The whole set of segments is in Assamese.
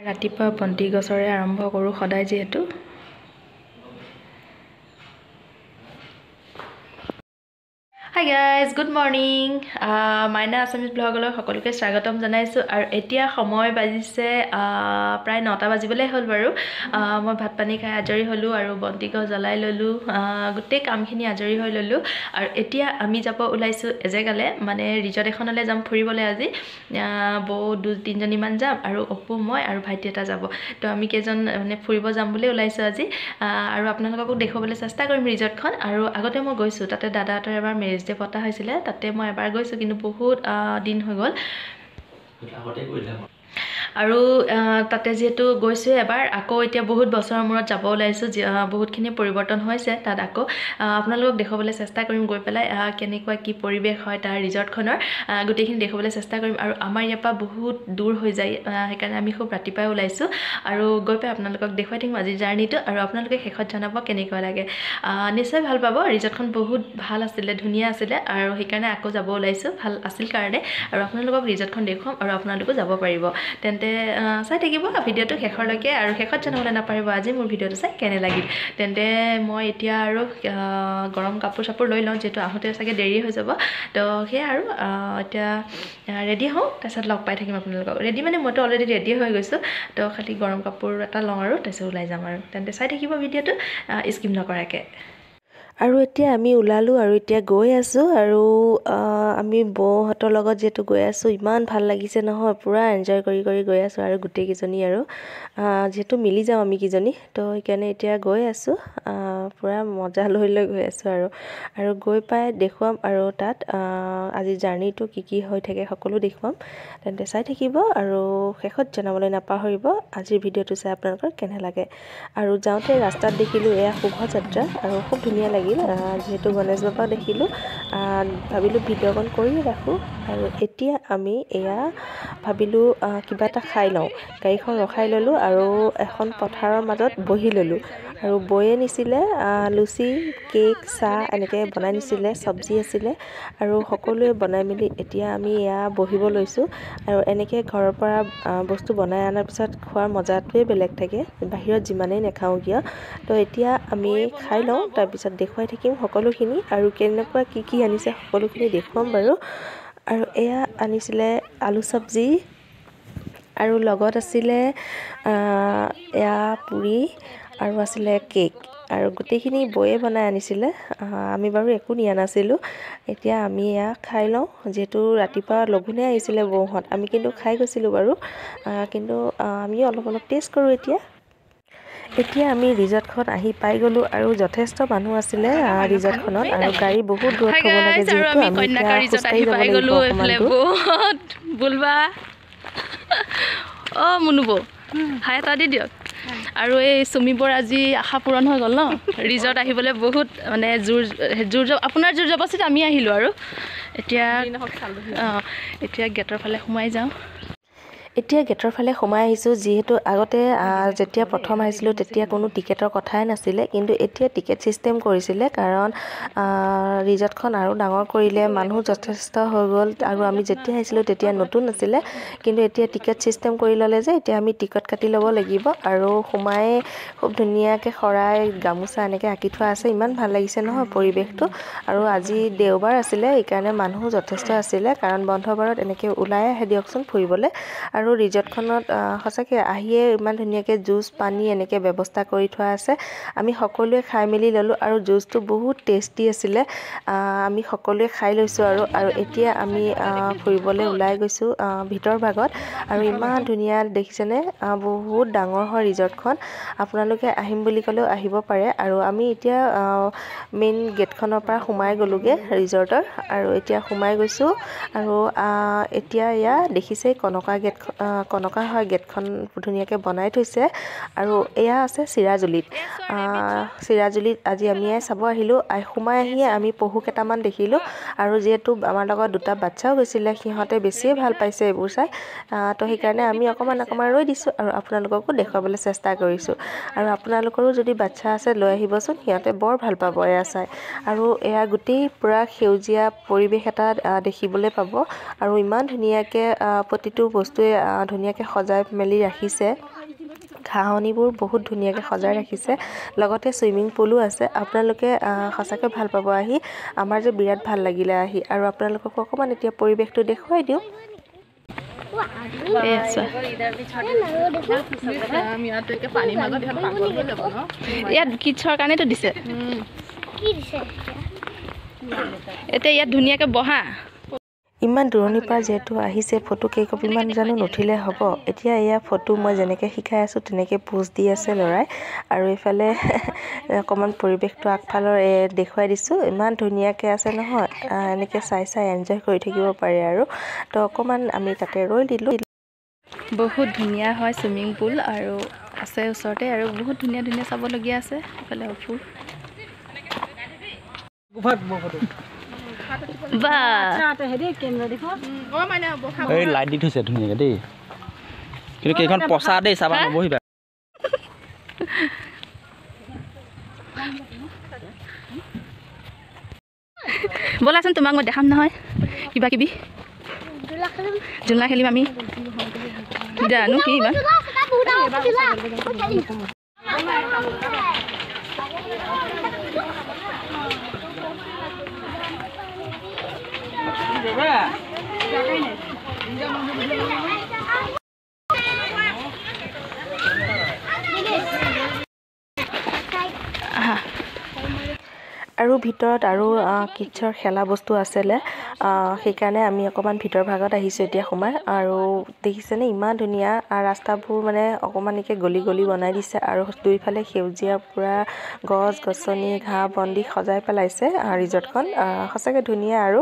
ৰাতিপুৱা বন্তি গছৰে আৰম্ভ কৰোঁ সদায় যিহেতু Hi guys, good morning. মাইনা আছামিজ ব্লগলৈ সকলোকে স্বাগতম জনাইছো আৰু এতিয়া সময় বাজিছে প্ৰায় 9টা বাজিবলৈ হ'ল বাৰু মই ভাত পানী খাই আজৰি হলো আৰু বন্তি গছ জ্বলাই ললো গোটেই কামখিনি আজৰি হৈ ললো আৰু এতিয়া আমি যাব ওলাইছো এজেগালে মানে ৰিজৰ্ট এখনলৈ যাম ফুৰিবলৈ আজি বৌ 2-3 মান যাম আৰু অপু মই আৰু ভাইটি এটা যাব তো আমি কেজন মানে ফুৰিব যাম বুলি ওলাইছো আজি আৰু আপোনালোকক দেখুৱাবলৈ চেষ্টা কৰিম ৰিজৰ্টখন আৰু আগতে মই গৈছো তাতে দাদাহঁতৰ এবাৰ মেৰেজ ডে পতা হৈছিলে তাতে মই এবাৰ গৈছো কিন্তু বহুত দিন হৈ গ'ল আৰু তাতে যেহেতু গৈছো এবাৰ আকৌ এতিয়া বহুত বছৰৰ মূৰত যাব ওলাইছো বহুতখিনি পৰিৱৰ্তন হৈছে তাত আকৌ আপোনালোকক দেখুৱাবলৈ চেষ্টা কৰিম গৈ পেলাই কেনেকুৱা কি পৰিৱেশ হয় তাৰ ৰিজৰ্টখনৰ গোটেইখিনি দেখুৱাবলৈ চেষ্টা কৰিম আৰু আমাৰ ইয়াৰ পৰা বহুত দূৰ হৈ যায় সেইকাৰণে আমি খুব ৰাতিপুৱাই ওলাইছো আৰু গৈ পেলাই আপোনালোকক দেখুৱাই থাকিম আজি জাৰ্নিটো আৰু আপোনালোকে শেষত জনাব কেনেকুৱা লাগে নিশ্চয় ভাল পাব ৰিজৰ্টখন বহুত ভাল আছিলে ধুনীয়া আছিলে আৰু সেইকাৰণে আকৌ যাব ওলাইছো ভাল আছিল কাৰণে আৰু আপোনালোকক ৰিজৰ্টখন দেখুৱাম আৰু আপোনালোকো যাব পাৰিব তেন্তে চাই থাকিব ভিডিঅ'টো শেষৰলৈকে আৰু শেষত জনাবলৈ নাপাৰিব আজি মোৰ ভিডিঅ'টো চাই কেনে লাগিল তেন্তে মই এতিয়া আৰু গৰম কাপোৰ চাপোৰ লৈ লওঁ যেহেতু আহোঁতে চাগে দেৰি হৈ যাব তো সেয়া আৰু এতিয়া ৰেডি হওঁ তাৰপিছত লগ পাই থাকিম আপোনালোকক ৰেডি মানে মইতো অলৰেডি ৰেডি হৈ গৈছোঁ তো খালি গৰম কাপোৰ এটা লওঁ আৰু তাৰপিছত ওলাই যাম আৰু তেন্তে চাই থাকিব ভিডিঅ'টো স্কিপ নকৰাকৈ আৰু এতিয়া আমি ওলালোঁ আৰু এতিয়া গৈ আছোঁ আৰু আমি বৌহঁতৰ লগত যেহেতু গৈ আছোঁ ইমান ভাল লাগিছে নহয় পুৰা এনজয় কৰি গৈ আছোঁ আৰু গোটেইকেইজনী আৰু যেহেতু মিলি যাওঁ আমি কেইজনী তো সেইকাৰণে এতিয়া গৈ আছোঁ পুৰা মজা লৈ গৈ আছোঁ আৰু গৈ পাই দেখুৱাম আৰু তাত আজি জাৰ্নিটো কি হৈ থাকে সকলো দেখুৱাম তেন্তে চাই থাকিব আৰু শেষত জনাবলৈ নাপাহৰিব আজিৰ ভিডিঅ'টো চাই আপোনালোকৰ কেনে লাগে আৰু যাওঁতে ৰাস্তাত দেখিলোঁ এয়া শোভাযাত্ৰা আৰু খুব ধুনীয়া লাগিল যেহেতু গণেশ বাবা দেখিলোঁ ভাবিলোঁ ভিডিঅ'কণ কৰি ৰাখোঁ আৰু এতিয়া আমি এয়া ভাবিলোঁ কিবা এটা খাই লওঁ গাড়ীখন ৰখাই ল'লোঁ আৰু এখন পথাৰৰ মাজত বহি ল'লোঁ আৰু বৈয়ে নিছিলে লুচি কেক চাহ এনেকৈ বনাই নিছিলে চব্জি আছিলে আৰু সকলোৱে বনাই মেলি এতিয়া আমি এয়া বহিব লৈছোঁ আৰু এনেকৈ ঘৰৰ পৰা বস্তু বনাই অনাৰ পিছত খোৱাৰ মজাটোৱে বেলেগ থাকে বাহিৰত যিমানেই নাখাওঁ কিয় তো এতিয়া আমি খাই লওঁ তাৰপিছত দেখুৱাই থাকিম সকলোখিনি আৰু কেনেকুৱা কি আনিছে সকলোখিনি দেখুৱাম বাৰু আৰু এয়া আনিছিলে আলু চব্জি আৰু লগত আছিলে এয়া পুৰি আৰু আছিলে কেক আৰু গোটেইখিনি বৈয়ে বনাই আনিছিলে আমি বাৰু একো নিয়া নাছিলোঁ এতিয়া আমি এয়া খাই লওঁ যিহেতু ৰাতিপুৱা লঘোণে আহিছিলে বৌহঁত আমি কিন্তু খাই গৈছিলোঁ বাৰু কিন্তু আমি অলপ টেষ্ট কৰোঁ এতিয়া আমি ৰিজৰ্টখন আহি পাই গ'লোঁ আৰু যথেষ্ট মানুহ আছিলে ৰিজৰ্টখনত আৰু গাড়ী বহুত দূৰত থ'ব লাগে যিহেতু আমি খোজকাঢ়ি যাব লাগিব অকণমান বুলবা মুনুবৌ হাই এটা দি দিয়ক আৰু এই চুমিবৰ আজি আশা পূৰণ হৈ গ'ল ন ৰিজৰ্ট আহিবলৈ বহুত মানে জোৰ আপোনাৰ জোৰ জবস্তিত আমি আহিলোঁ আৰু এতিয়া গেটৰ ফালে সোমাই যাওঁ এতিয়া গেটৰ ফালে সোমাই আহিছোঁ যিহেতু আগতে যেতিয়া প্ৰথম আহিছিলোঁ তেতিয়া কোনো টিকেটৰ কথাই নাছিলে কিন্তু এতিয়া টিকেট ছিষ্টেম কৰিছিলে কাৰণ ৰিজৰ্টখন আৰু ডাঙৰ কৰিলে মানুহ যথেষ্ট হৈ গ'ল আৰু আমি যেতিয়া আহিছিলোঁ তেতিয়া নতুন আছিলে কিন্তু এতিয়া টিকেট ছিষ্টেম কৰি ল'লে যে এতিয়া আমি টিকট কাটি ল'ব লাগিব আৰু সোমাই খুব ধুনীয়াকৈ শৰাই গামোচা এনেকৈ আঁকি থোৱা আছে ইমান ভাল লাগিছে নহয় পৰিৱেশটো আৰু আজি দেওবাৰ আছিলে সেইকাৰণে মানুহ যথেষ্ট আছিলে কাৰণ বন্ধ বাৰত এনেকৈ ওলাই আহে দিয়কচোন ফুৰিবলৈ আৰু ৰিজৰ্টখনত সঁচাকৈ আহিয়ে ইমান ধুনীয়াকৈ জুচ পানী এনেকৈ ব্যৱস্থা কৰি থোৱা আছে আমি সকলোৱে খাই মেলি ল'লোঁ আৰু জুচটো বহুত টেষ্টি আছিলে আমি সকলোৱে খাই লৈছোঁ আৰু এতিয়া আমি ফুৰিবলৈ ওলাই গৈছোঁ ভিতৰ ভাগত আৰু ইমান ধুনীয়া দেখিছেনে বহুত ডাঙৰ হয় ৰিজৰ্টখন আপোনালোকে আহিম বুলি ক'লেও আহিব পাৰে আৰু আমি এতিয়া মেইন গেটখনৰ পৰা সোমাই গ'লোগৈ ৰিজৰ্টৰ আৰু এতিয়া সোমাই গৈছোঁ আৰু এতিয়া এয়া দেখিছেই কনকা হয় গেটখন ধুনীয়াকৈ বনাই থৈছে আৰু এয়া আছে চিৰাজুলিত আজি আমি চাব আহিলোঁ সোমাই আহিয়ে আমি পহু কেইটামান দেখিলোঁ আৰু যিহেতু আমাৰ লগত দুটা বাচ্ছাও গৈছিলে সিহঁতে বেছিয়ে ভাল পাইছে এইবোৰ চাই তো সেইকাৰণে আমি অকণমান ৰৈ দিছোঁ আৰু আপোনালোককো দেখুৱাবলৈ চেষ্টা কৰিছোঁ আৰু আপোনালোকৰো যদি বাচ্ছা আছে লৈ আহিবচোন সিহঁতে বৰ ভাল পাব এয়া চাই আৰু এয়া গোটেই পূৰা সেউজীয়া পৰিৱেশ এটা দেখিবলৈ পাব আৰু ইমান ধুনীয়াকৈ প্ৰতিটো বস্তুৱে ধুনীয়াকৈ সজাই মেলি ৰাখিছে ঘাঁহনিবোৰ বহুত ধুনীয়াকৈ সজাই ৰাখিছে লগতে সুইমিং পুলো আছে আপোনালোকে সঁচাকৈ ভাল পাব আহি আমাৰ যে বিৰাট ভাল লাগিলে আহি আৰু আপোনালোকক অকণমান এতিয়া পৰিৱেশটো দেখুৱাই দিওঁ ইয়াত কিডছৰ কাৰণেতো দিছে এতিয়া ইয়াত ধুনীয়াকৈ বহা ইমান দূৰণিৰ পৰা যেহেতু আহিছে ফটো কেইকপিমান জানো নুঠিলে হ'ব এতিয়া এয়া ফটো মই যেনেকৈ শিকাই আছোঁ তেনেকৈ পোষ্ট দি আছে ল'ৰাই আৰু এইফালে অকণমান পৰিৱেশটো আগফালৰ দেখুৱাই দিছোঁ ইমান ধুনীয়াকৈ আছে নহয় এনেকৈ চাই এনজয় কৰি থাকিব পাৰে আৰু তো অকণমান আমি তাতে ৰৈ দিলোঁ বহুত ধুনীয়া হয় চুইমিং পুল আৰু আছে ওচৰতে আৰু বহুত ধুনীয়া ধুনীয়া চাবলগীয়া আছে এইফালে ফুল লাইট দি থৈছে ধুনীয়াকৈ দেই কিন্তু কেইখন পচা দেই চাবা নবহিবা ব'লাচোন তোমাক মই দেখাম নহয় কিবা কিবি জোলনা খেলিম আমি জানো কি ইমান আৰু ভিতৰত আৰু কিডছৰ খেলা বস্তু আছিলে সেইকাৰণে আমি অকণমান ভিতৰ ভাগত আহিছোঁ এতিয়া সোমাই আৰু দেখিছেনে ইমান ধুনীয়া ৰাস্তাবোৰ মানে অকণমানিকৈ গলি গলি বনাই দিছে আৰু দুইফালে সেউজীয়া পূৰা গছ গছনি ঘাঁহ বন্দি সজাই পেলাইছে ৰিজৰ্টখন সঁচাকৈ ধুনীয়া আৰু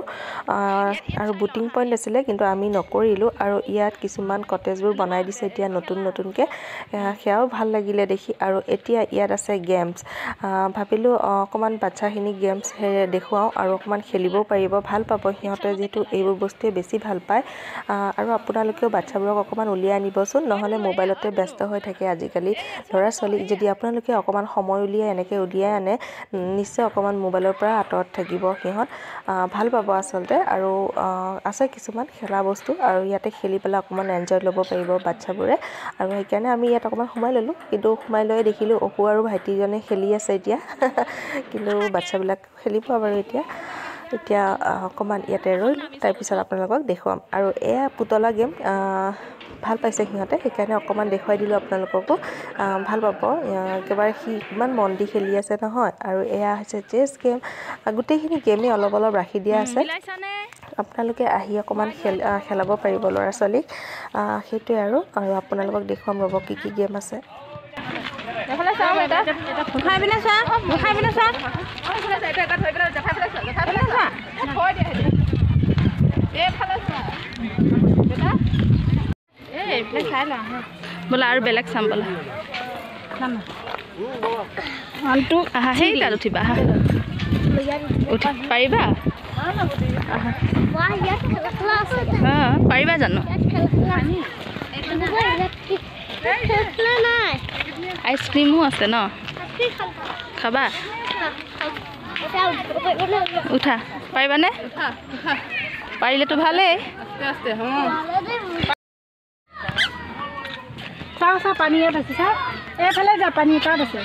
বুটিং পইণ্ট আছিলে কিন্তু আমি নকৰিলোঁ আৰু ইয়াত কিছুমান কটেজবোৰ বনাই দিছে এতিয়া নতুনকৈ সেয়াও ভাল লাগিলে দেখি আৰু এতিয়া ইয়াত আছে গেমছ ভাবিলোঁ অকণমান বাচ্চাখিনি গেমছ দেখুৱাওঁ আৰু অকণমান খেলিবও পাৰিব ভাল পাব সিহঁতে যিহেতু এইবোৰ বস্তুৱে বেছি ভাল পায় আৰু আপোনালোকেও বাচ্চাবোৰক অকণমান উলিয়াই আনিবচোন নহ'লে মোবাইলতে ব্যস্ত হৈ থাকে আজিকালি ল'ৰা ছোৱালী যদি আপোনালোকে অকণমান সময় উলিয়াই এনেকৈ উলিয়াই আনে নিশ্চয় অকণমান মোবাইলৰ পৰা আঁতৰত থাকিব সিহঁত ভাল পাব আচলতে আৰু আছে কিছুমান খেলা বস্তু আৰু ইয়াতে খেলি পেলাই অকণমান এনজয় ল'ব পাৰিব বাচ্চাবোৰে আৰু সেইকাৰণে আমি ইয়াত অকণমান সোমাই ল'লোঁ কিন্তু সোমাই লৈ দেখিলোঁ অপু আৰু ভাইটিজনে খেলি আছে এতিয়া কিন্তু বাচ্চাবিলাক খেলিব বাৰু এতিয়া অকণমান ইয়াতে ৰৈলোঁ তাৰপিছত আপোনালোকক দেখুৱাম আৰু এয়া পুতলা গেম ভাল পাইছে সিহঁতে সেইকাৰণে অকণমান দেখুৱাই দিলোঁ আপোনালোককো ভাল পাব একেবাৰে সি ইমান মন দি খেলি আছে নহয় আৰু এয়া হৈছে চেছ গেম গোটেইখিনি গেমেই অলপ অলপ ৰাখি দিয়া আছে আপোনালোকে আহি অকণমান খেলাব পাৰিব ল'ৰা ছোৱালীক সেইটোৱে আৰু আপোনালোকক দেখুৱাম ৰ'ব কি কি গেম আছে বোলা আৰু বেলেগ চাম বোলা আহা সেই তাত উঠিবা আহা উঠি পাৰিবা পাৰিবা জানো আইচক্ৰীমো আছে ন খাবা উঠা পাৰিবানে পাৰিলেতো ভালেই পানী ইয়াত আছে ছাৰ এইফালে যা পানী তাত আছে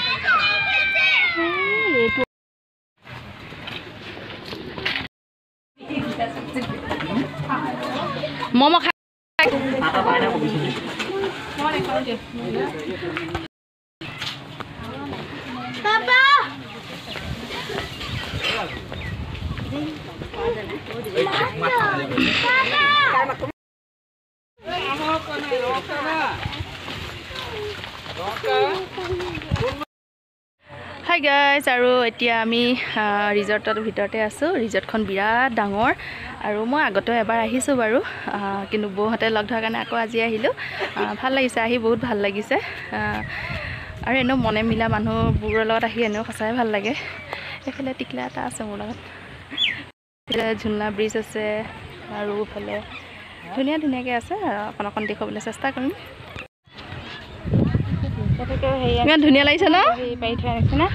ম'ম' খাই হাই গাইজ আৰু এতিয়া আমি ৰিজৰ্টৰ ভিতৰতে আছোঁ ৰিজৰ্টখন বিৰাট ডাঙৰ আৰু মই আগতেও এবাৰ আহিছোঁ বাৰু কিন্তু বৌহঁতে লগ ধৰাৰ কাৰণে আকৌ আজি আহিলোঁ ভাল লাগিছে আহি বহুত ভাল লাগিছে আৰু এনেও মনে মিলা মানুহবোৰৰ লগত আহি এনেও সঁচাই ভাল লাগে এইফালে টিকলা এটা আছে মোৰ লগত ঝুলনা ব্ৰিজ আছে আৰু এইফালে ধুনীয়াকৈ আছে অকণ অকণ দেখুৱাবলৈ চেষ্টা কৰিম ইমান ধুনীয়া লাগিছে ন পাৰি থোৱা আছে না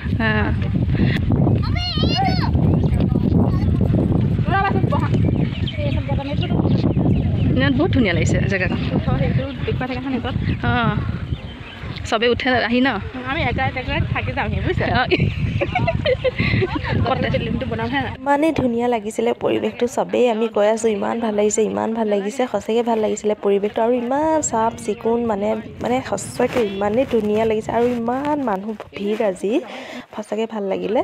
ইয়াত বহুত ধুনীয়া লাগিছে জেগাখন সেইটো দেখুৱাই থাকে নেটত অঁ চবেই উঠে আহি ন আমি এটা থাকি যাম বুজিছে ফিল্মটো বনামহে ইমানেই ধুনীয়া লাগিছিলে পৰিৱেশটো চবেই আমি কৈ আছোঁ ইমান ভাল লাগিছে সঁচাকৈ ভাল লাগিছিলে পৰিৱেশটো আৰু ইমান চাফ চিকুণ মানে সঁচাকৈ ইমানেই ধুনীয়া লাগিছে আৰু ইমান মানুহ ভিৰ আজি সঁচাকৈ ভাল লাগিলে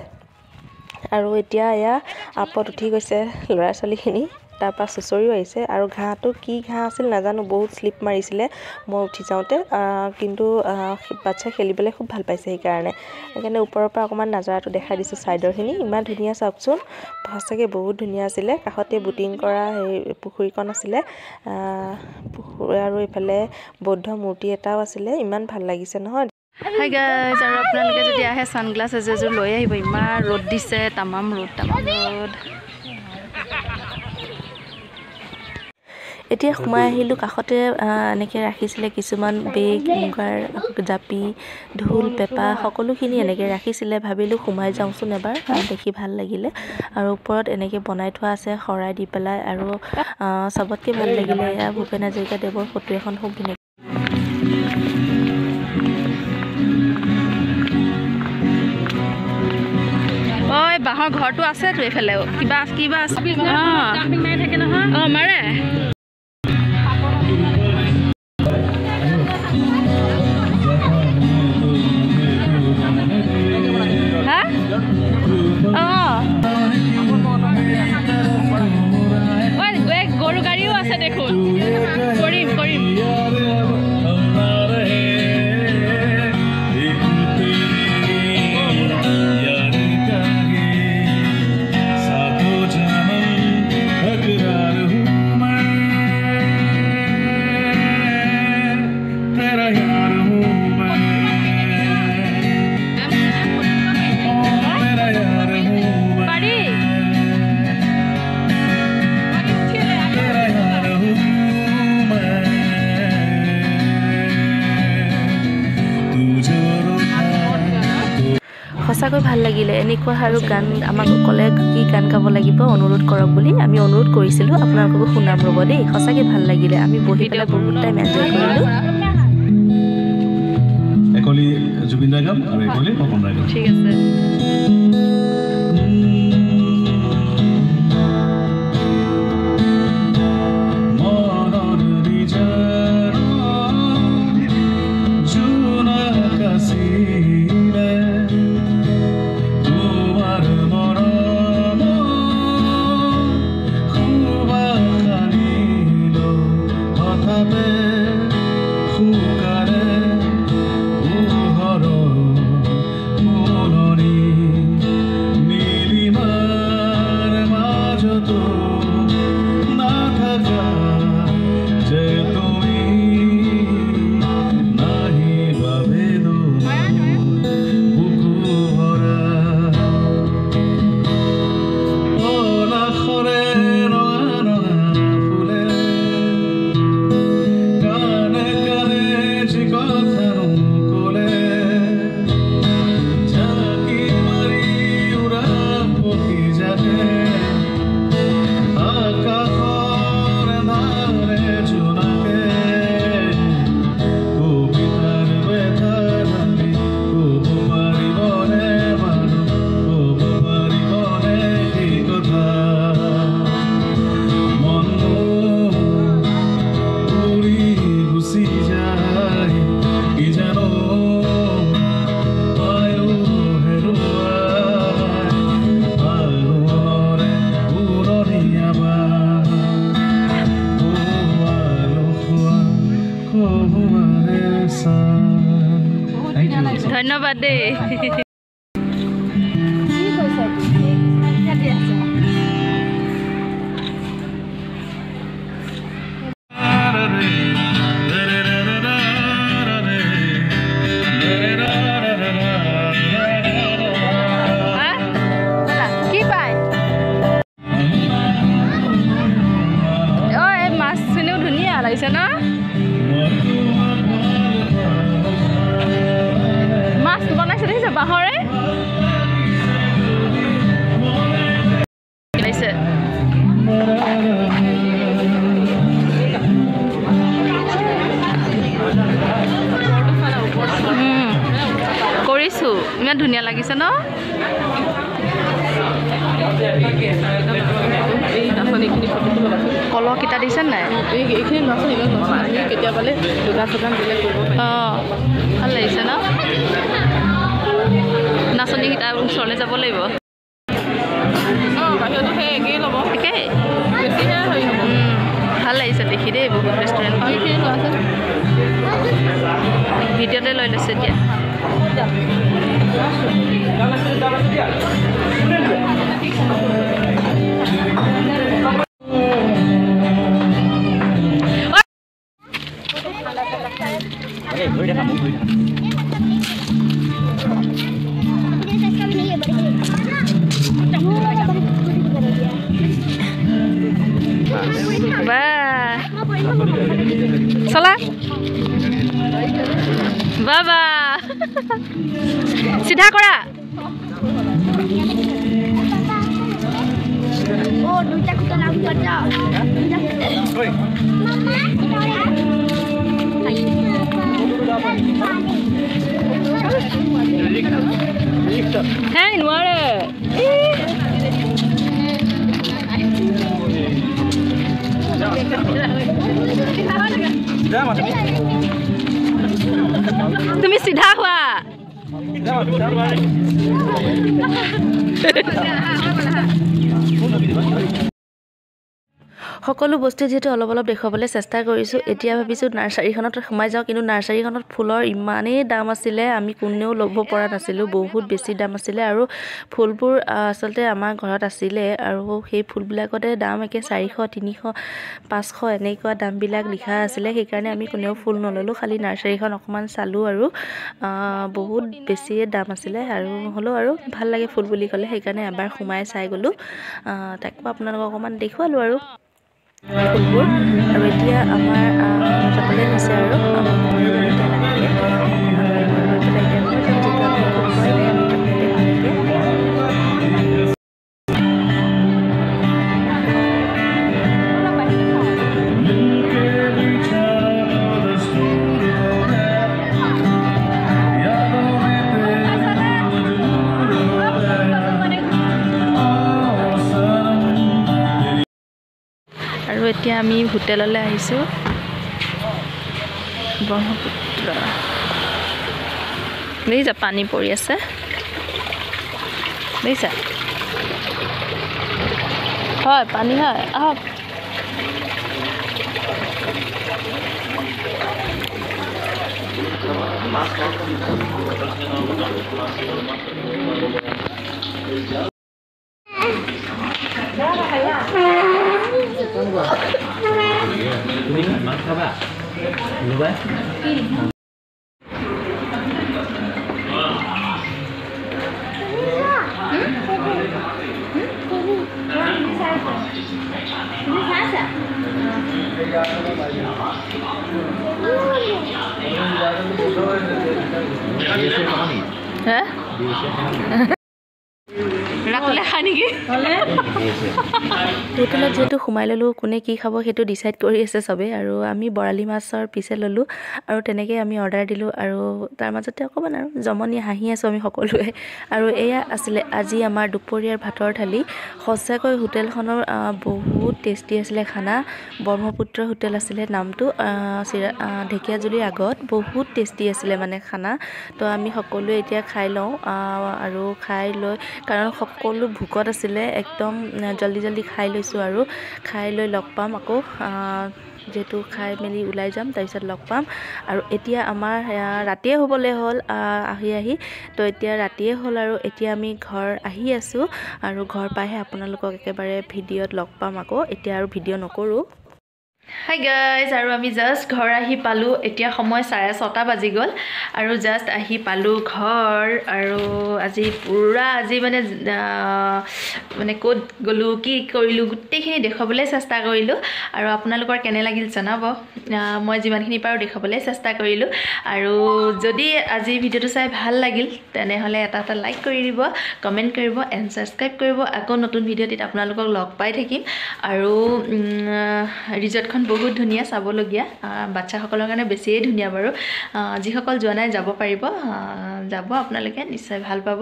আৰু এতিয়া এয়া আপত উঠি গৈছে ল'ৰা ছোৱালীখিনি তাৰপৰা চুঁচৰিও আহিছে আৰু ঘাঁহটো কি ঘাঁহ আছিল নাজানো বহুত শ্লিপ মাৰিছিলে মই উঠি যাওঁতে কিন্তু বাচ্ছাই খেলিবলৈ খুব ভাল পাইছে সেইকাৰণে ওপৰৰ পৰা অকণমান নাজাৰাটো দেখাই দিছোঁ ছাইডৰখিনি ইমান ধুনীয়া চাওকচোন সঁচাকৈ বহুত ধুনীয়া আছিলে কাষতে বুটিং কৰা সেই পুখুৰীকণ আছিলে আৰু এইফালে বৌদ্ধ মূৰ্তি এটাও আছিলে ইমান ভাল লাগিছে নহয় হাই গাইজ আৰু আপোনালোকে যদি আহে ছানগ্লাছ এযোৰ লৈ আহিব ইমান ৰ'দ দিছে তামাম ৰ'দ এতিয়া সোমাই আহিলোঁ কাষতে এনেকৈ ৰাখিছিলে কিছুমান বেগ মুগাৰ জাপি ঢোল পেঁপা সকলোখিনি এনেকৈ ৰাখিছিলে ভাবিলোঁ সোমাই যাওঁচোন এবাৰ দেখি ভাল লাগিলে আৰু ওপৰত এনেকৈ বনাই থোৱা আছে শৰাই দি পেলাই আৰু চবতকৈ ভাল লাগিলে এয়া ভূপেন হাজৰিকাদেৱৰ ফটো এখন খুব ধুনীয়া ঐ বাঁহৰ ঘৰটো আছেতো এইফালেও কিবা আছে থাকে নহয় অঁ মাৰে হা অঁ গৰু গাড়ীও আছে দেখোন কৰিম সঁচাকৈ ভাল লাগিলে এনেকুৱা আৰু গান আমাক ক'লে কি গান গাব লাগিব অনুৰোধ কৰক বুলি আমি অনুৰোধ কৰিছিলোঁ আপোনালোককো শুনাম ৰ'ব দেই সঁচাকৈ ভাল লাগিলে আমি বহি পেলাই বহুত টাইম এনজয় কৰিলোঁ একলি জুবিন দাই গাম আৰু একলি পপন দাই গাম ঠিক আছে ধন্যবাদ দেই কি পায় এই মাছখিনিও ধুনীয়া লাগিছে ন মাছ বনাইছে দেখিছে বাঁহৰে লাগিছে কৰিছোঁ ইমান ধুনীয়া লাগিছে ন কলহকেইটা দিছে নাই অঁ ভাল লাগিছে ন নাচনীকেইটা ওচৰলৈ যাব লাগিব একেই ভাল লাগিছে দেখি দেই বহুত ৰেষ্টুৰেণ্ট ভিডিঅ'তে লৈ লৈছে এতিয়া চলা বাবা চিধা কৰা হে নোৱাৰে তুমি চিধা হোৱা সকলো বস্তু যিহেতু অলপ অলপ দেখুৱাবলৈ চেষ্টা কৰিছোঁ এতিয়া ভাবিছোঁ নাৰ্চাৰীখনত সোমাই যাওঁ কিন্তু নাৰ্চাৰীখনত ফুলৰ ইমানেই দাম আছিলে আমি কোনেও ল'ব পৰা নাছিলোঁ বহুত বেছি দাম আছিলে আৰু ফুলবোৰ আচলতে আমাৰ ঘৰত আছিলে আৰু সেই ফুলবিলাকতে দাম একে 400 300 500 এনেকুৱা দামবিলাক লিখা আছিলে সেইকাৰণে আমি কোনেও ফুল নল'লোঁ খালি নাৰ্চাৰীখন অকণমান চালোঁ আৰু বহুত বেছিয়ে দাম আছিলে আৰু হ'লেও আৰু ভাল লাগে ফুল বুলি ক'লে সেইকাৰণে এবাৰ সোমাই চাই গ'লোঁ তাকো আপোনালোকক অকণমান দেখুৱালোঁ আৰু ফুলবোৰ আৰু এতিয়া আমাৰ যাবলৈ হৈছে আৰু আৰু এতিয়া আমি হোটেললৈ আহিছোঁ ব্ৰহ্মপুত্ৰ দেখিছা পানী পৰি আছে দেখিছা হয় পানী হয় আহক তুমি মাছ খাবা লুবাই হ্যাঁ ৰাতিলে খাই নেকি হোটেলত যেহেতু সোমাই ল'লোঁ কোনে কি খাব সেইটো ডিচাইড কৰি আছে চবেই আৰু আমি বৰালি মাছৰ পিছে ল'লোঁ আৰু তেনেকৈ আমি অৰ্ডাৰ দিলোঁ আৰু তাৰ মাজতে অকণমান আৰু জমনি হাঁহি আছোঁ আমি সকলোৱে আৰু এয়া আছিলে আজি আমাৰ দুপৰীয়াৰ ভাতৰ থালি সঁচাকৈ হোটেলখনৰ বহুত টেষ্টি আছিলে খানা ব্ৰহ্মপুত্ৰ হোটেল আছিলে নামটো ঢেকীয়াজুলিৰ আগত বহুত টেষ্টি আছিলে মানে খানা তো আমি সকলোৱে এতিয়া খাই লওঁ আৰু খাই লৈ কাৰণ সকলো ভোকত আছিলে একদম জল্দি খাই লৈছোঁ আৰু খাই লৈ লগ পাম আকৌ যেহেতু খাই মেলি ওলাই যাম তাৰপিছত লগ পাম আৰু এতিয়া আমাৰ ৰাতিয়ে হ'বলৈ হ'ল আহি তো এতিয়া ৰাতিয়ে হ'ল আৰু এতিয়া আমি ঘৰ আহি আছোঁ আৰু ঘৰ পাইহে আপোনালোকক একেবাৰে ভিডিঅ'ত লগ পাম আকৌ এতিয়া আৰু ভিডিঅ' নকৰোঁ হাই গাইজ আৰু আমি জাষ্ট ঘৰ আহি পালোঁ এতিয়া সময় 6:30 বাজি গ'ল আৰু জাষ্ট আহি পালোঁ ঘৰ আৰু আজি পুৰা আজি মানে ক'ত গ'লোঁ কি কৰিলোঁ গোটেইখিনি দেখুৱাবলৈ চেষ্টা কৰিলোঁ আৰু আপোনালোকৰ কেনে লাগিল জনাব মই যিমানখিনি পাৰোঁ দেখুৱাবলৈ চেষ্টা কৰিলোঁ আৰু যদি আজি ভিডিঅ'টো চাই ভাল লাগিল তেনেহ'লে এটা লাইক কৰি দিব কমেণ্ট কৰিব এণ্ড ছাবস্ক্ৰাইব কৰিব আকৌ নতুন ভিডিঅ'টিত আপোনালোকক লগ পাই থাকিম আৰু ৰিজৰ্টখন বহুত ধুনীয়া চাবলগীয়া বাচ্চাসকলৰ কাৰণে বেছিয়ে ধুনীয়া বাৰু যিসকল যোৱা নাই যাব পাৰিব যাব আপোনালোকে নিশ্চয় ভাল পাব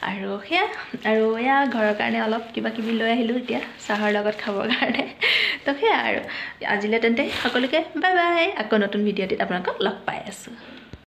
আৰু সেয়া আৰু এয়া ঘৰৰ কাৰণে অলপ কিবা কিবি লৈ আহিলোঁ এতিয়া চাহৰ লগত খাবৰ কাৰণে তো সেয়া আৰু আজিলৈ তেন্তে সকলোকে বাই বাই আকৌ নতুন ভিডিঅ'টিত আপোনালোকক লগ পাই আছোঁ